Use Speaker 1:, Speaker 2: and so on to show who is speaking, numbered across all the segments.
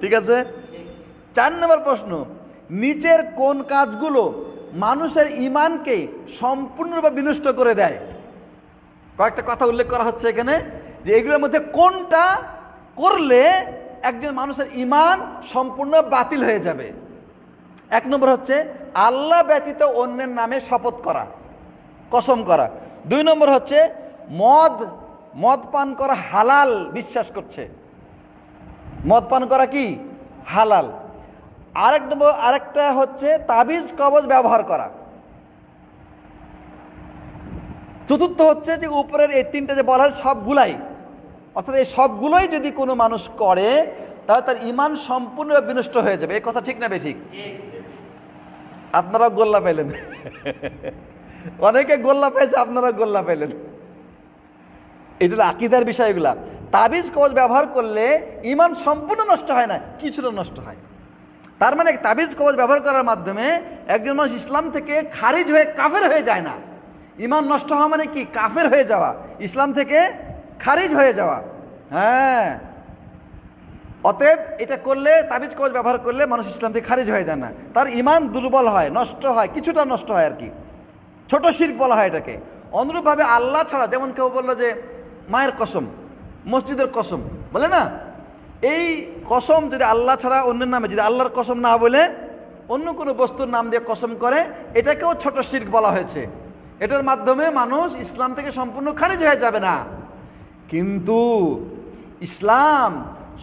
Speaker 1: ঠিক আছে। 4 নম্বর প্রশ্ন, নিচের কোন কাজগুলো মানুষের ঈমানকে সম্পূর্ণরূপে বিনষ্ট করে দেয়? কয়েকটা কথা উল্লেখ করা হচ্ছে এখানে, যে এগুলোর মধ্যে কোনটা করলে একজন মানুষের ঈমান সম্পূর্ণ বাতিল হয়ে যাবে। 1 নম্বর হচ্ছে আল্লাহ ব্যতীত অন্যের নামে শপথ করা, কসম করা। 2 নম্বর হচ্ছে মদ পান করা হালাল বিশ্বাস করছে, মদ পান করা কি হালাল। আরেকটা হচ্ছে তাবিজ কবজ ব্যবহার করা। 4র্থ হচ্ছে যে উপরের এই 3টে যে বলা হয় সবগুলাই, অর্থাৎ এই সবগুলোই যদি কোনো মানুষ করে তাহলে তার ঈমান সম্পূর্ণ বিনষ্ট হয়ে যাবে। এই কথা ঠিক না বেঠিক? আপনারা গোল্লা পেলেন, অনেকে গোল্লা পেয়েছে, আপনারা গোল্লা পেলেন। এটা আকীদার বিষয়গুলা। তাবিজ কবজ ব্যবহার করলে ঈমান সম্পূর্ণ নষ্ট হয় না, কিছুটা নষ্ট হয়। তার মানে তাবিজ কবজ ব্যবহার করার মাধ্যমে একজন মানুষ ইসলাম থেকে খারিজ হয়ে কাফের হয়ে যায় না। ঈমান নষ্ট হওয়া মানে কি? কাফের হয়ে যাওয়া, ইসলাম থেকে খারিজ হয়ে যাওয়া। হ্যাঁ, অতএব এটা করলে, তাবিজ কবজ ব্যবহার করলে মানুষ ইসলাম থেকে খারিজ হয়ে যায় না, তার ঈমান দুর্বল হয়, নষ্ট হয়, কিছুটা নষ্ট হয় আর কি। ছোট শিরক বলা হয় এটাকে। অনুরূপভাবে আল্লাহ ছাড়া, যেমন কেউ বললো যে মায়ের কসম, মসজিদের কসম বলে না, এই কসম যদি আল্লাহ ছাড়া অন্যের নামে, যদি আল্লাহর কসম না বলে অন্য কোনো বস্তুর নাম দিয়ে কসম করে, এটাকেও ছোট শিরক বলা হয়েছে। এটার মাধ্যমে মানুষ ইসলাম থেকে সম্পূর্ণ খারিজ হয়ে যাবে না। কিন্তু ইসলাম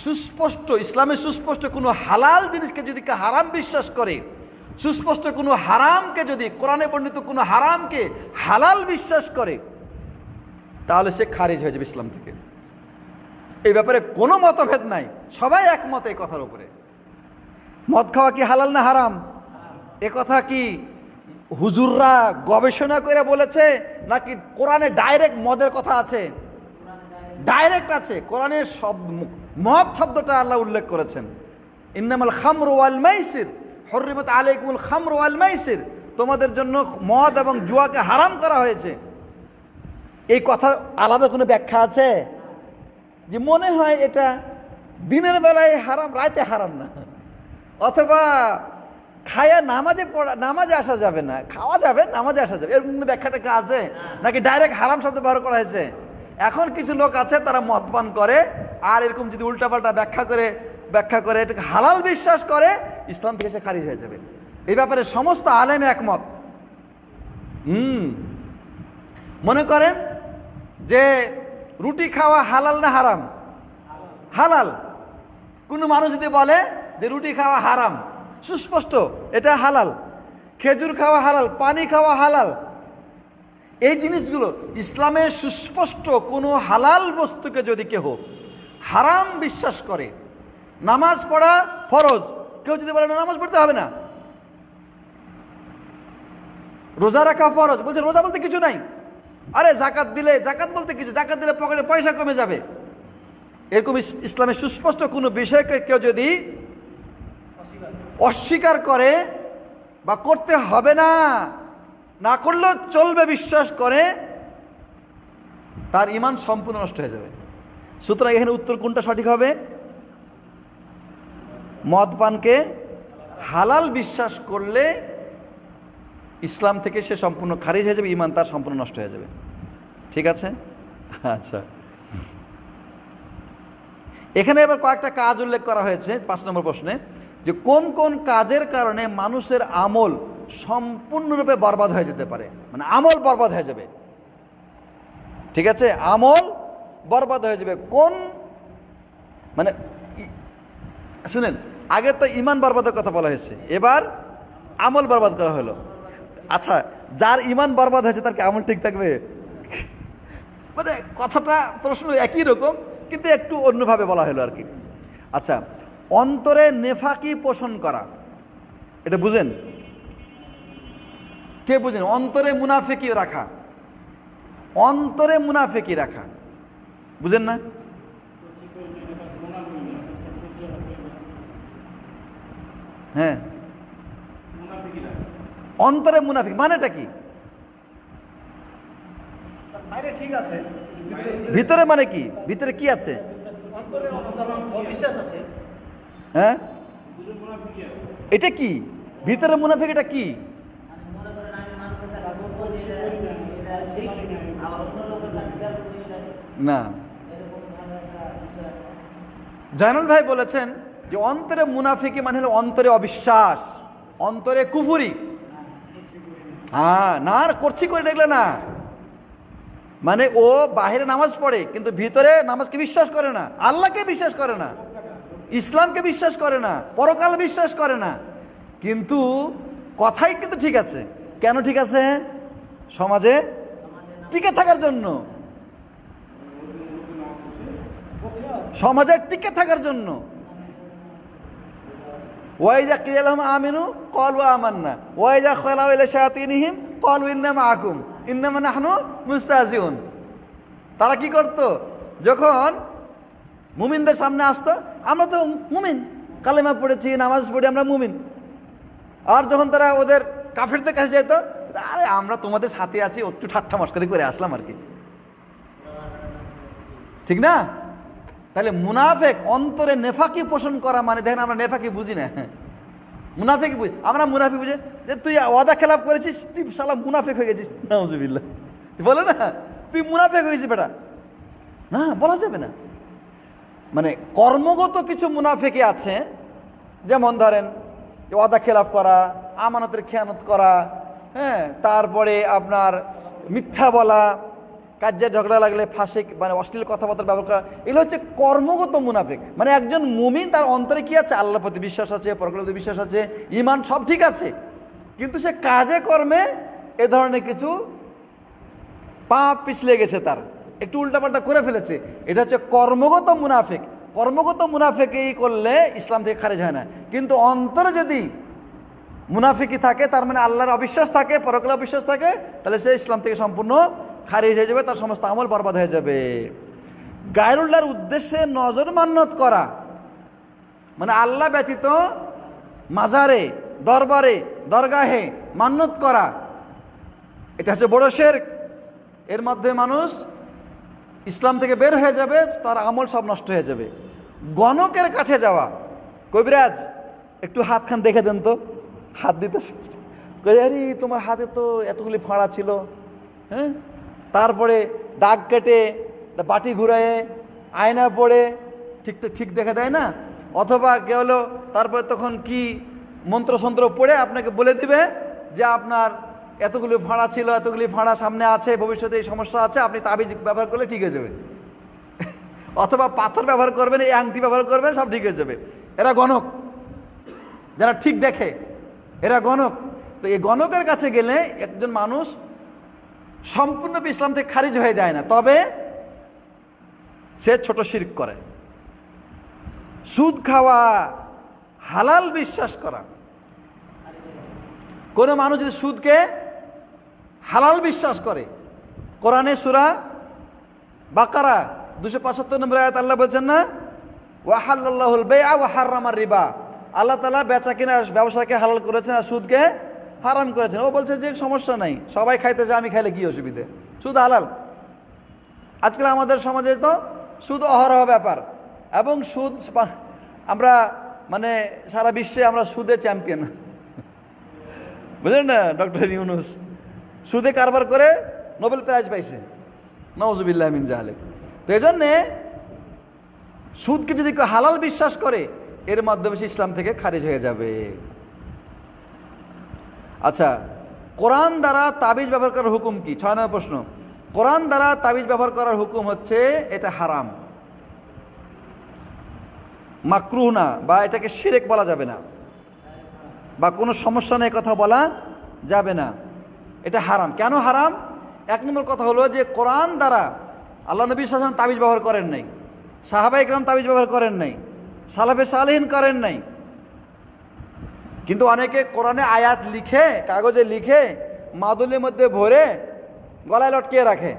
Speaker 1: সুস্পষ্ট, ইসলামে সুস্পষ্ট কোনো হালাল জিনিসকে যদি হারাম বিশ্বাস করে, সুস্পষ্ট কোনো হারামকে যদি, কোরআনে বর্ণিত কোনো হারামকে হালাল বিশ্বাস করে, তাহলে সে খারিজ হয়ে যাবে ইসলাম থেকে। এই ব্যাপারে কোনো মতভেদ নাই, সবাই একমত এই কথার উপরে। মদ খাওয়া কি হালাল না হারাম? এ কথা কি হুজুররা গবেষণা করে বলেছে, নাকি কোরআনে ডাইরেক্ট মদের কথা আছে? ডাইরেক্ট আছে কোরআনে। মদ শব্দটা আল্লাহ উল্লেখ করেছেন, ইন্নামাল খামরু ওয়াল মাইসির হুররিমাত আলাইকুমুল খামরু ওয়াল মাইসির, তোমাদের জন্য মদ এবং জুয়াকে হারাম করা হয়েছে। এই কথার আলাদা কোনো ব্যাখ্যা আছে? যে মনে হয় এটা দিনের বেলায় হারাম, রাতে হারাম না, অথবা খায়া নামাজে আসা যাবে না, খাওয়া যাবে, নামাজে আসা যাবে, এরকম ব্যাখ্যাটা আছে? নাকি ডাইরেক্ট হারাম শব্দ ব্যবহার করা হয়েছে? এখন কিছু লোক আছে তারা মদ পান করে, আর এরকম যদি উল্টাপাল্টা ব্যাখ্যা করে এটাকে হালাল বিশ্বাস করে, ইসলাম থেকে সে খারিজ হয়ে যাবে। এই ব্যাপারে সমস্ত আলেম একমত। মনে করেন যে রুটি খাওয়া হালাল না হারাম? হালাল। কোনো মানুষ যদি বলে যে রুটি খাওয়া হারাম, সুস্পষ্ট এটা হালাল। খেজুর খাওয়া হালাল, পানি খাওয়া হালাল। এই জিনিসগুলো ইসলামে সুস্পষ্ট কোনো হালাল বস্তুকে যদি কেউ হারাম বিশ্বাস করে, নামাজ পড়া ফরজ, কেউ যদি বলে না নামাজ পড়তে হবে না, রোজা রাখা ফরজ, বলছে রোজা বলতে কিছু নাই, আরে জাকাত দিলে, জাকাত বলতে কিছু, জাকাত দিলে পকেটে পয়সা কমে যাবে, এরকম ইসলামে সুস্পষ্ট কোনো বিষয়কে কেউ যদি অস্বীকার করে বা করতে হবে না, না করলেও চলবে বিশ্বাস করে, তার ঈমান সম্পূর্ণ নষ্ট হয়ে যাবে। সুতরাং এখানে উত্তর কোনটা সঠিক হবে? মদ পানকে হালাল বিশ্বাস করলে ইসলাম থেকে সে সম্পূর্ণ খারিজ হয়ে যাবে, ঈমান তার সম্পূর্ণ নষ্ট হয়ে যাবে। ঠিক আছে? আচ্ছা, এখানে এবার কয়েকটা কাজ উল্লেখ করা হয়েছে 5 নম্বর প্রশ্নে, যে কোন কোন কাজের কারণে মানুষের আমল সম্পূর্ণরূপে বরবাদ হয়ে যেতে পারে, মানে আমল বরবাদ হয়ে যাবে। ঠিক আছে, আমল বরবাদ হয়ে যাবে। কোন, মানে শুনেন, আগে তো ঈমান বরবাদের কথা বলা হয়েছে, এবার আমল বরবাদ করা হলো। আচ্ছা, যার ঈমান বরবাদ হয়েছে তার কি আমল ঠিক থাকবে? মানে কথাটা, প্রশ্ন একই রকম কিন্তু একটু অন্যভাবে বলা হলো আর কি। আচ্ছা, অন্তরে নেফাকি পোষণ করা, এটা বুঝেন? কে বুঝেন? অন্তরে মুনাফিকি রাখা, অন্তরে মুনাফিকি রাখা বুঝেন না? হ্যাঁ, অন্তরে মুনাফিক মানেটা কি?
Speaker 2: ঠিক আছে,
Speaker 1: ভিতরে মানে কি? ভিতরে কি আছে?
Speaker 2: অন্তরে অবিশ্বাস আছে।
Speaker 1: হ্যাঁ, এটা কি ভিতরে মুনাফিক? এটা কি? না, জয়নুল ভাই বলেছেন যে অন্তরে মুনাফিকি মানে হলো অন্তরে অবিশ্বাস, অন্তরে কুফুরি। হ্যাঁ, না করছি করে দেখলে না, মানে ও বাহিরে নামাজ পড়ে কিন্তু ভিতরে নামাজকে বিশ্বাস করে না, আল্লাহকে বিশ্বাস করে না, ইসলামকে বিশ্বাস করে না, পরকাল বিশ্বাস করে না, কিন্তু কথাই কিন্তু ঠিক আছে। কেন ঠিক আছে? সমাজে টিকে থাকার জন্য, সমাজে টিকে থাকার জন্য। ওয়াইজা কিলা লাহুম আমিনু ক্বালু আমান্না ওয়াইজা খালাউ ইলা শায়াতিনহিম ক্বালু ইন্না মাআকুম ইন্নামা নাহনু মুস্তাহজিউন। তারা কি করত? যখন মুমিনদের সামনে আসতো, আমরা তো মুমিন, কালেমা পড়েছি, নামাজ পড়ি, আমরা মুমিন। আর যখন তারা ওদের কাফিরদের কাছে যেত, আরে আমরা তোমাদের সাথে আছি, একটু ঠাট্টা মস্করি করে আসলাম আর কি, ঠিক না? তাহলে মুনাফেক অন্তরে নেফাকি পোষণ করা মানে, দেখেন আমরা নেফাকি বুঝি না, মুনাফেক বুঝি আমরা। মুনাফিক বুঝে যে তুই ওয়াদা খেলাপ করেছিস, তুই শালা মুনাফেক হয়ে গেছিস, নাউজুবিল্লাহ, বলে না তুই মুনাফেক হয়েছিস বেটা, না বলা যাবে না। মানে কর্মগত কিছু মুনাফেকি আছে, যেমন ধরেন ওয়াদা খেলাপ করা, আমানতের খেয়ানত করা, হ্যাঁ, তারপরে আপনার মিথ্যা বলা, কাজে ঝগড়া লাগলে ফাঁসে মানে অশ্লীল কথাবার্তা ব্যবহার করা, এগুলো হচ্ছে কর্মগত মুনাফিক। মানে একজন মুমিন, তার অন্তরে কি আছে? আল্লাহর প্রতি বিশ্বাস আছে, পরকালের প্রতি বিশ্বাস আছে, ঈমান সব ঠিক আছে, কিন্তু সে কাজে কর্মে এ ধরনের কিছু পাপ পিছলে গেছে, তার একটু উল্টাপাল্টা করে ফেলেছে। এটা হচ্ছে কর্মগত মুনাফিক। কর্মগত মুনাফিকই করলে ইসলাম থেকে খারিজ হয় না, কিন্তু অন্তরে যদি মুনাফিকি থাকে, তার মানে আল্লাহর অবিশ্বাস থাকে, পরকালে অবিশ্বাস থাকে, তাহলে সে ইসলাম থেকে সম্পূর্ণ খারিজ হয়ে যাবে, তার সমস্ত আমল বরবাদ হয়ে যাবে। গায়রুল্লাহর উদ্দেশ্যে নজর মান্নত করা মানে আল্লাহ ব্যতীত মাজারে, দরবারে, দরগাহে মান্নত করা, এটা হচ্ছে বড় শিরক। এর মধ্যে মানুষ ইসলাম থেকে বের হয়ে যাবে, তার আমল সব নষ্ট হয়ে যাবে। গণকের কাছে যাওয়া, কবিরাজ একটু হাতখান দেখে দেন তো, হাত দিতে, আরে তোমার হাতে তো এতগুলি ফাঁড়া ছিল, হ্যাঁ, তারপরে দাগ কেটে বাটি ঘুরায় আয়না পড়ে ঠিক ঠিক দেখে দেয় না, অথবা কেউ হলো তারপরে তখন কি মন্ত্রসন্ত্র পড়ে আপনাকে বলে দিবে যে আপনার এতগুলি ফাঁড়া ছিল, এতগুলি ফাঁড়া সামনে আছে, ভবিষ্যতে এই সমস্যা আছে, আপনি তাবিজ ব্যবহার করলে ঠিক হয়ে যাবে, অথবা পাথর ব্যবহার করবেন, এই আংটি ব্যবহার করবেন, সব ঠিক হয়ে যাবে। এরা গণক, যারা ঠিক দেখে, এরা গণক। তো এই গণকের কাছে গেলে একজন মানুষ সম্পূর্ণ ইসলাম থেকে খারিজ হয়ে যায় না, তবে সে ছোট শিরক করে। সুদ খাওয়া, হালাল বিশ্বাস করা। কোনো মানুষ যদি সুদকে হালাল বিশ্বাস করে, কোরআনে সূরা বাকারা 275 নম্বর আয়াত আল্লাহ বলছেন না, ওয়াহাল্লাল্লাহুল বাইআ ওয়া হাররামার রিবা, আল্লাহ তাআলা বেচা কিনা ব্যবসাকে হালাল করেছেন আর সুদকে হারাম করেছেন। ও বলছে যে সমস্যা নাই, সবাই খাইতে যায়, আমি খাইলে কি অসুবিধে, সুদ হালাল। আজকাল আমাদের সমাজে তো সুদ অহরহ ব্যাপার, এবং সুদ আমরা মানে সারা বিশ্বে আমরা সুদে চ্যাম্পিয়ন, বুঝলেন না? ডক্টর ইউনুস সুদে কারবার করে নোবেল প্রাইজ পাইছে, নাউজুবিল্লাহ মিন জালিক। তো এই জন্যে সুদকে যদি কেউ হালাল বিশ্বাস করে, এর মাধ্যমে সে ইসলাম থেকে খারিজ হয়ে যাবে। আচ্ছা, কোরআন দ্বারা তাবিজ ব্যবহার করার হুকুম কি? 6 নম্বর প্রশ্ন। কোরআন দ্বারা তাবিজ ব্যবহার করার হুকুম হচ্ছে এটা হারাম, মাকরুহ না, বা এটাকে শিরক বলা যাবে না, বা কোনো সমস্যা নেই কথা বলা যাবে না, এটা হারাম। কেন হারাম? 1 নম্বর কথা হলো যে কোরআন দ্বারা আল্লাহ নবী সাল্লাল্লাহু আলাইহি ওয়াসাল্লাম তাবিজ ব্যবহার করেন নাই, সাহাবায়ে কেরাম তাবিজ ব্যবহার করেন নাই, সালাফে সালেহিন করেন নাই। কিন্তু অনেকে কোরআনে আয়াত লিখে, কাগজে লিখে, মাদুলির মধ্যে ভরে গলায় লটকিয়ে রাখে,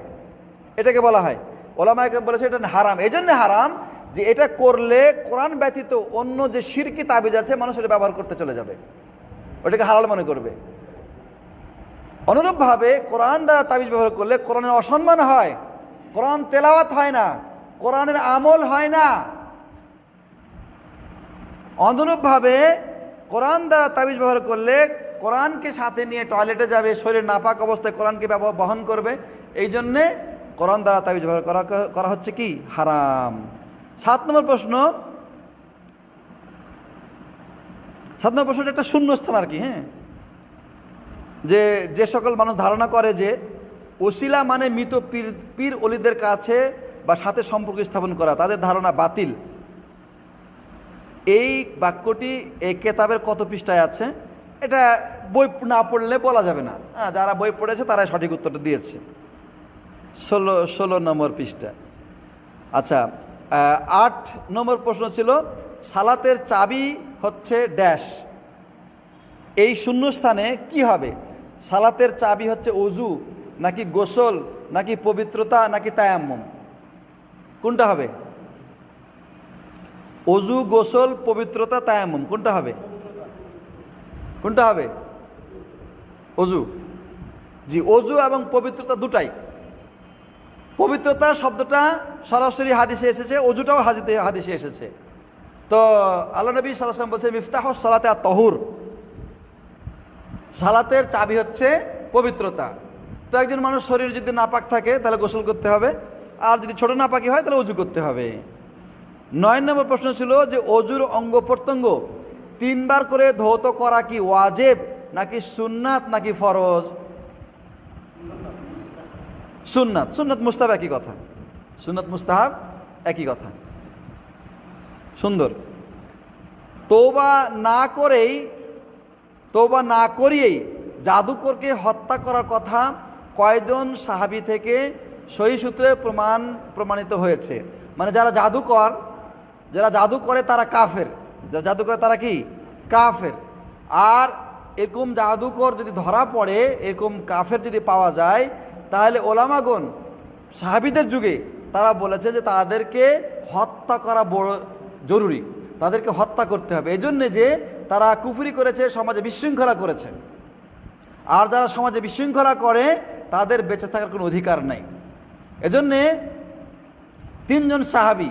Speaker 1: এটাকে বলা হয়, ওলামায়ে কেরাম বলেছে এটা হারাম। এই জন্য হারাম যে এটা করলে কোরআন ব্যতীত অন্য যে শিরকি তাবিজ আছে মানুষ এটা ব্যবহার করতে চলে যাবে, ওটাকে হালাল মনে করবে। অনুরূপভাবে কোরআন দ্বারা তাবিজ ব্যবহার করলে কোরআনের অসম্মান হয়, কোরআন তেলাওয়াত হয় না, কোরআনের আমল হয় না। অনুরূপভাবে কোরআন দ্বারা তাবিজ ব্যবহার করলে কোরআনকে সাথে নিয়ে টয়লেটে যাবে, শরীর নাপাক অবস্থায় কোরআনকে বহন করবে, এই জন্যে কোরআন দ্বারা তাবিজ ব্যবহার করা হচ্ছে কি হারাম। 7 নম্বর প্রশ্নটা একটা শূন্যস্থান আর কি। হ্যাঁ, যে সকল মানুষ ধারণা করে যে ওসিলা মানে মৃত পীর অলিদের কাছে বা সাথে সম্পর্ক স্থাপন করা, তাদের ধারণা বাতিল। এই বাক্যটি এই কেতাবের কত পৃষ্ঠায় আছে এটা বই না পড়লে বলা যাবে না। হ্যাঁ, যারা বই পড়েছে তারাই সঠিক উত্তরটা দিয়েছে। 16 নম্বর পৃষ্ঠা। আচ্ছা, 8 নম্বর প্রশ্ন ছিল সালাতের চাবি হচ্ছে ড্যাশ। এই শূন্যস্থানে কি হবে? সালাতের চাবি হচ্ছে ওযু নাকি গোসল নাকি পবিত্রতা নাকি তায়াম্মুম? কোনটা হবে? ওযু, গোসল, পবিত্রতা, তায়াম্মুম কোনটা হবে? ওযু। জি, ওযু এবং পবিত্রতা দুটাই। পবিত্রতা শব্দটা সরাসরি হাদিসে এসেছে, ওযুটাও হাদিসে এসেছে। তো আল্লাহ নবী সাল্লাল্লাহু আলাইহি ওয়াসাল্লাম বলছে মিফতাহুস সালাতে আত-তাহুর, সালাতের চাবি হচ্ছে পবিত্রতা। তো একজন মানুষ শরীর যদি নাপাক থাকে তাহলে গোসল করতে হবে, আর যদি ছোট নাপাকি হয় তাহলে ওযু করতে হবে। 9 নম্বর প্রশ্ন ছিল যে ওযুর অঙ্গ প্রত্যঙ্গ 3 বার করে ধৌত করা কি ওয়াজিব নাকি সুন্নাত নাকি ফরজ? সুন্নাত। সুন্নাত মুস্তাহাব একই কথা। সুন্নাত মুস্তাহাব একই কথা। সুন্দর। তওবা না করিয়েই জাদুকরকে হত্যা করার কথা কয়জন সাহাবী থেকে সহিহ সূত্রে প্রমাণিত হয়েছে? মানে যারা জাদু করে তারা কাফের, যারা জাদু করে তারা কি কাফের। আর এরকম জাদুকর যদি ধরা পড়ে, এরকম কাফের যদি পাওয়া যায়, তাহলে ওলামাগণ সাহাবীদের যুগে তারা বলেছে যে তাদেরকে হত্যা করা বড় জরুরি, তাদেরকে হত্যা করতে হবে। এই জন্যে যে তারা কুফরি করেছে, সমাজে বিশৃঙ্খলা করেছে। আর যারা সমাজে বিশৃঙ্খলা করে তাদের বেঁচে থাকার কোনো অধিকার নাই। এজন্যে 3 জন সাহাবী,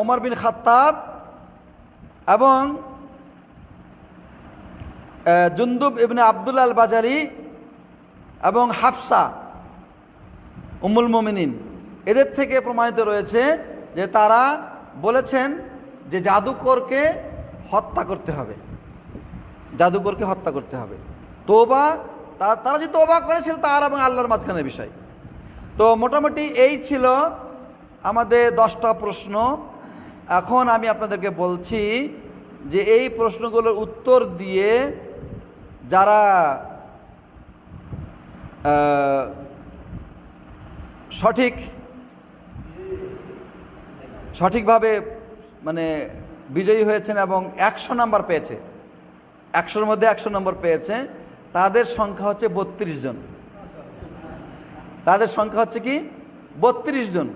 Speaker 1: ওমর বিন খাত্তাব এবং জুনদুব ইবনে আব্দুল্লাহ আল বাজারি এবং হাফসা উম্মুল মুমিনিন, এদের থেকে প্রমাণিত রয়েছে যে তারা বলেছেন যে জাদুকরকে হত্যা করতে হবে, জাদুকরকে হত্যা করতে হবে। তারা যে তওবা করেছিল তার এবং আল্লাহর মাঝখানের বিষয়। তো মোটামুটি এই ছিল আমাদের 10টা প্রশ্ন। এখন আমি আপনাদেরকে বলছি যে এই প্রশ্নগুলোর উত্তর দিয়ে যারা সঠিকভাবে মানে বিজয়ী হয়েছেন এবং 100 নাম্বার পেয়েছে, 100-র মধ্যে 100 নম্বর পেয়েছে, তাদের সংখ্যা হচ্ছে 32 জন। তাদের সংখ্যা হচ্ছে কি 32 জন।